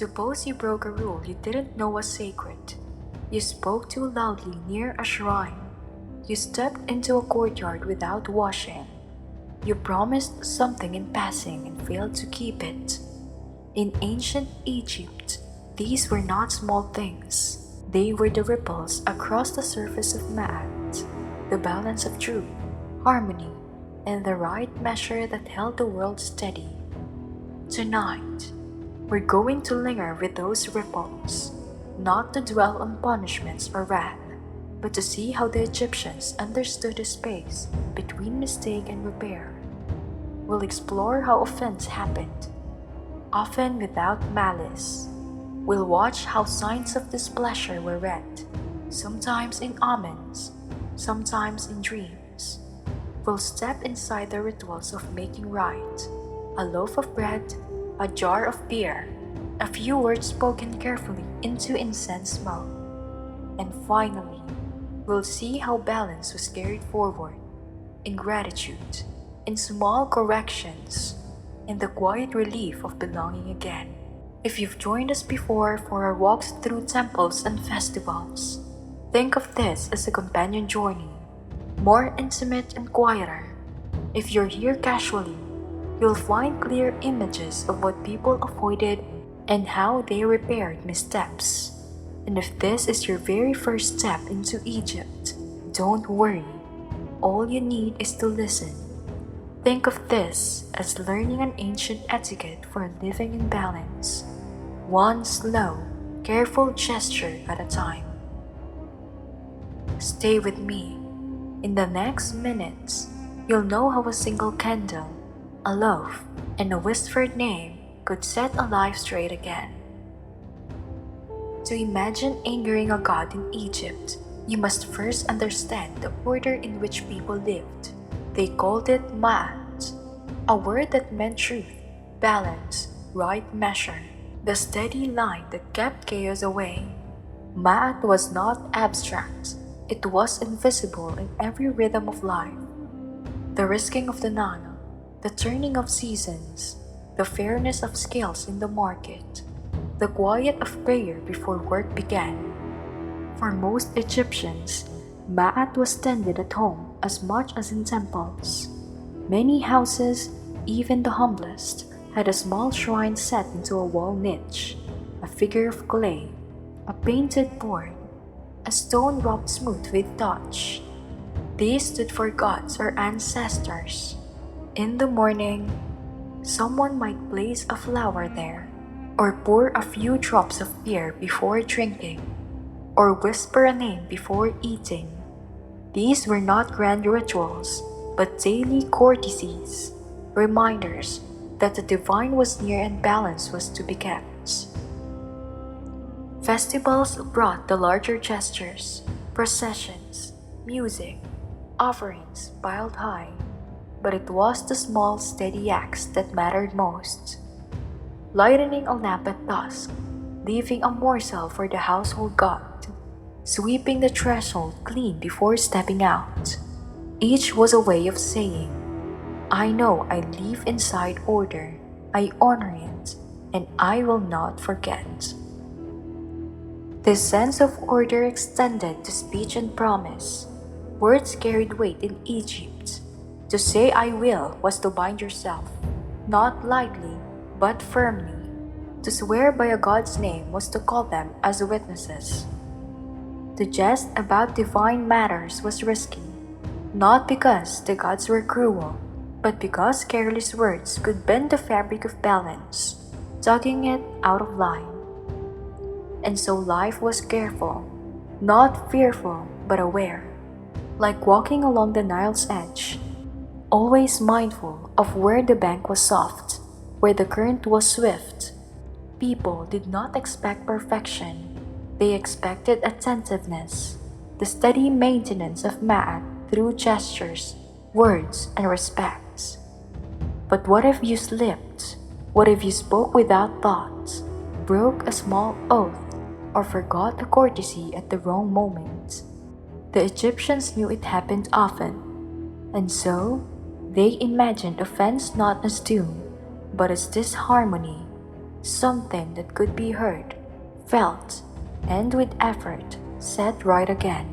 Suppose you broke a rule you didn't know was sacred. You spoke too loudly near a shrine. You stepped into a courtyard without washing. You promised something in passing and failed to keep it. In ancient Egypt, these were not small things. They were the ripples across the surface of Ma'at, the balance of truth, harmony, and the right measure that held the world steady. Tonight, we're going to linger with those ripples, not to dwell on punishments or wrath, but to see how the Egyptians understood the space between mistake and repair. We'll explore how offense happened, often without malice. We'll watch how signs of displeasure were read, sometimes in omens, sometimes in dreams. We'll step inside the rituals of making right, a loaf of bread, a jar of beer, a few words spoken carefully into incense smoke. And finally, we'll see how balance was carried forward, in gratitude, in small corrections, in the quiet relief of belonging again. If you've joined us before for our walks through temples and festivals, think of this as a companion journey, more intimate and quieter. If you're here casually, you'll find clear images of what people avoided and how they repaired missteps. And if this is your very first step into Egypt, don't worry. All you need is to listen. Think of this as learning an ancient etiquette for living in balance, one slow, careful gesture at a time. Stay with me. In the next minutes, you'll know how a single candle, a loaf, and a whispered name could set a life straight again. To imagine angering a god in Egypt, you must first understand the order in which people lived. They called it ma'at, a word that meant truth, balance, right measure, the steady line that kept chaos away. Ma'at was not abstract, it was invisible in every rhythm of life. The risking of the Nile, the turning of seasons, the fairness of scales in the market, the quiet of prayer before work began. For most Egyptians, Ma'at was tended at home as much as in temples. Many houses, even the humblest, had a small shrine set into a wall niche, a figure of clay, a painted board, a stone rubbed smooth with touch. These stood for gods or ancestors. In the morning, someone might place a flower there, or pour a few drops of beer before drinking, or whisper a name before eating. These were not grand rituals, but daily courtesies, reminders that the divine was near and balance was to be kept. Festivals brought the larger gestures, processions, music, offerings piled high, but it was the small, steady acts that mattered most. Lighting a lamp at dusk, leaving a morsel for the household god, sweeping the threshold clean before stepping out. Each was a way of saying, I know I live inside order, I honor it, and I will not forget. This sense of order extended to speech and promise. Words carried weight in Egypt. To say I will was to bind yourself, not lightly, but firmly. To swear by a god's name was to call them as witnesses. To jest about divine matters was risky, not because the gods were cruel, but because careless words could bend the fabric of balance, tugging it out of line. And so life was careful, not fearful, but aware, like walking along the Nile's edge, always mindful of where the bank was soft, where the current was swift. People did not expect perfection. They expected attentiveness, the steady maintenance of Ma'at through gestures, words, and respects. But what if you slipped? What if you spoke without thought, broke a small oath, or forgot a courtesy at the wrong moment? The Egyptians knew it happened often, and so they imagined offense not as doom, but as disharmony. something that could be heard, felt, and with effort set right again.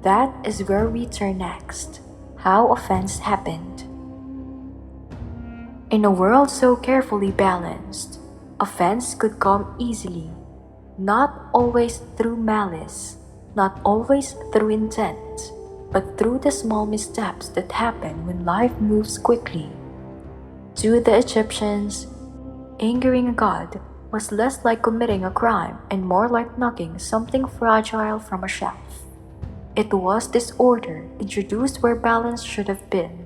That is where we turn next. How offense happened. In a world so carefully balanced, offense could come easily, not always through malice, not always through intent, but through the small missteps that happen when life moves quickly. To the Egyptians, angering a god was less like committing a crime and more like knocking something fragile from a shelf. It was disorder introduced where balance should have been,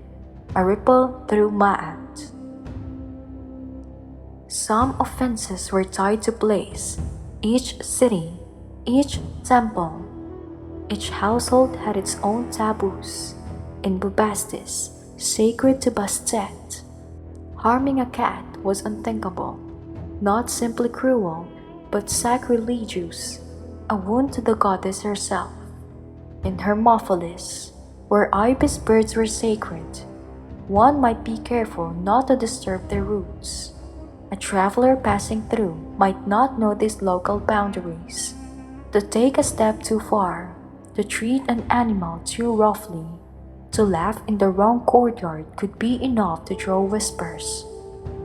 a ripple through ma'at. Some offenses were tied to place, each city, each temple, each household had its own taboos. In Bubastis, sacred to Bastet, harming a cat was unthinkable, not simply cruel, but sacrilegious, a wound to the goddess herself. In Hermopolis, where ibis birds were sacred, one might be careful not to disturb their roots. A traveler passing through might not know these local boundaries. To take a step too far, to treat an animal too roughly, to laugh in the wrong courtyard could be enough to draw whispers.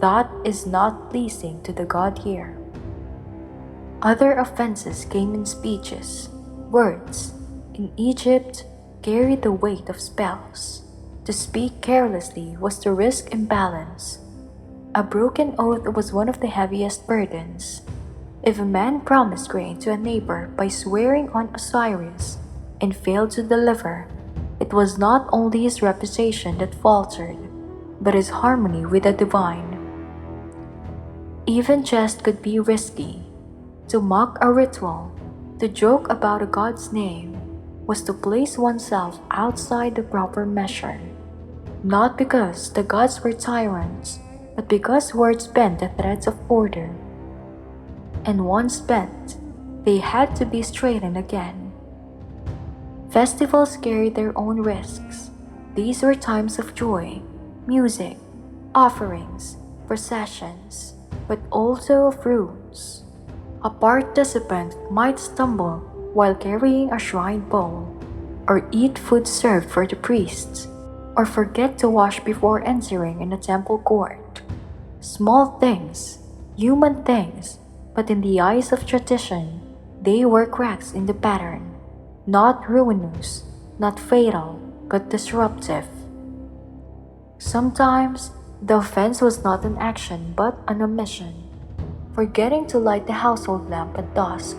That is not pleasing to the god here. Other offenses came in speeches. Words, in Egypt, carried the weight of spells. To speak carelessly was to risk imbalance. A broken oath was one of the heaviest burdens. If a man promised grain to a neighbor by swearing on Osiris and failed to deliver, it was not only his reputation that faltered, but his harmony with the divine. Even jest could be risky. To mock a ritual, to joke about a god's name, was to place oneself outside the proper measure. Not because the gods were tyrants, but because words bent the threads of order. And once bent, they had to be straightened again. Festivals carried their own risks. These were times of joy, music, offerings, processions, but also of rules. A participant might stumble while carrying a shrine bowl, or eat food served for the priests, or forget to wash before entering in a temple court. Small things, human things, but in the eyes of tradition, they were cracks in the pattern, not ruinous, not fatal, but disruptive. Sometimes, the offense was not an action but an omission. Forgetting to light the household lamp at dusk,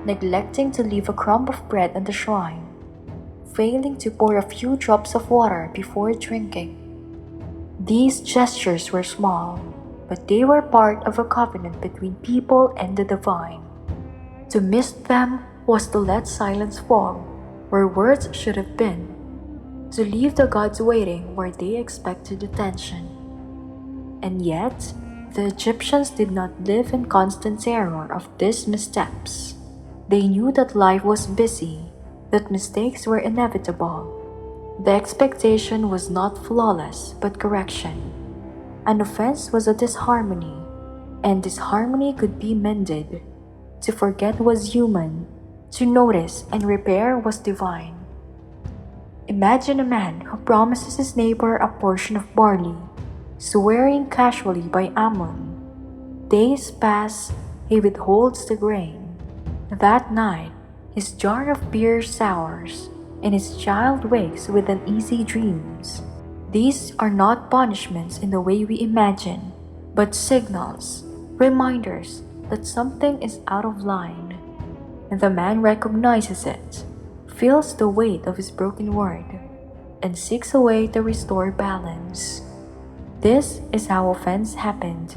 neglecting to leave a crumb of bread on the shrine, failing to pour a few drops of water before drinking. These gestures were small, but they were part of a covenant between people and the divine. To miss them was to let silence fall where words should have been, to leave the gods waiting where they expected attention. And yet, the Egyptians did not live in constant terror of these missteps. They knew that life was busy, that mistakes were inevitable. The expectation was not flawless, but correction. An offense was a disharmony, and disharmony could be mended. To forget was human, to notice and repair was divine. Imagine a man who promises his neighbor a portion of barley, swearing casually by Ammon. Days pass, he withholds the grain. That night, his jar of beer sours, and his child wakes with uneasy dreams. These are not punishments in the way we imagine, but signals, reminders that something is out of line. And the man recognizes it, feels the weight of his broken word, and seeks a way to restore balance. This is how offense happened,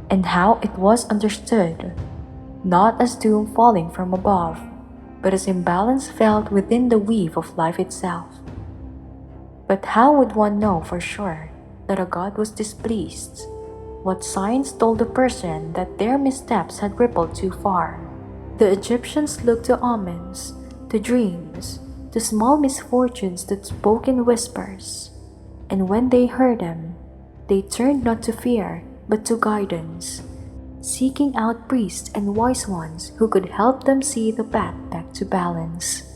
and how it was understood, not as doom falling from above, but as imbalance felt within the weave of life itself. But how would one know for sure that a god was displeased? What signs told the person that their missteps had rippled too far? The Egyptians looked to omens, to dreams, to small misfortunes that spoke in whispers. And when they heard them, they turned not to fear, but to guidance. seeking out priests and wise ones who could help them see the path back to balance.